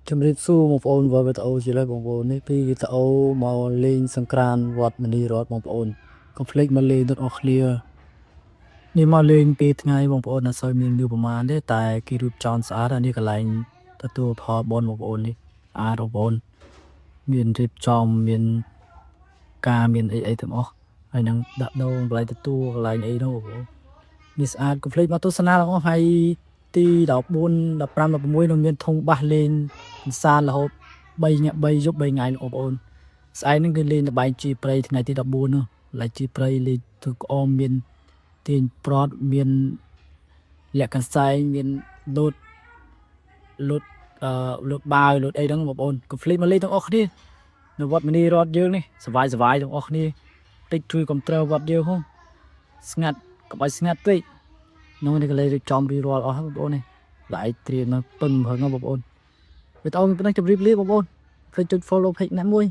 ជំរាបសួរបងប្អូនវត្តវីដេអូជាលើបងប្អូននេះពីវីដេអូមកលេងសង្ក្រានវត្តមនីរតបងប្អូនកុំភ្លេចមកលេងទាំងអស់គ្នានេះមកលេងពីថ្ងៃបងប្អូនអត់សូវមានលឺប្រហែលទេតែគេរៀបចំស្អាតនេះកន្លែងទទួលផលបនបងប្អូននេះបងប្អូនមានរៀបចំមានការមានអីទាំងអស់ហើយនឹងដាក់ដូងកន្លែងទទួលកន្លែងអីនោះបងប្អូននេះស្អាតកុំភ្លេចមកទស្សនាទាំងអស់ហើយទី14 15 16នឹងមានធុងបាសលេងកម្សាន្តរហូត3 យប់ 3 ថ្ងៃបងប្អូនស្អែកហ្នឹងគឺលេងល្បែងជីព្រៃថ្ងៃទី14នោះកន្លែងជីព្រៃលេងធ្វើក្អមមានទាញប្រត់មានលាក់កន្សែងមានលោតលោតបាវលោតអីហ្នឹងបងប្អូនកុំភ្លេចមកលេងទាំងអស់គ្នានៅវត្តមនីរតយើងនេះសប្បាយទាំងអស់គ្នាតិចជួយគ្រប់គ្រងវត្តយើងហ៎ស្ងាត់កុំឲ្យស្ងាត់ពេកនោះនេះក៏លេងរៀបចំរៀបរាល់អស់បងប្អូននេះlại tiền mà tuần hơn khôngបងប្អូនវីដេអូនេះប៉ុណ្ណឹងជម្រាបលាបងប្អូន follow page ណាមួយ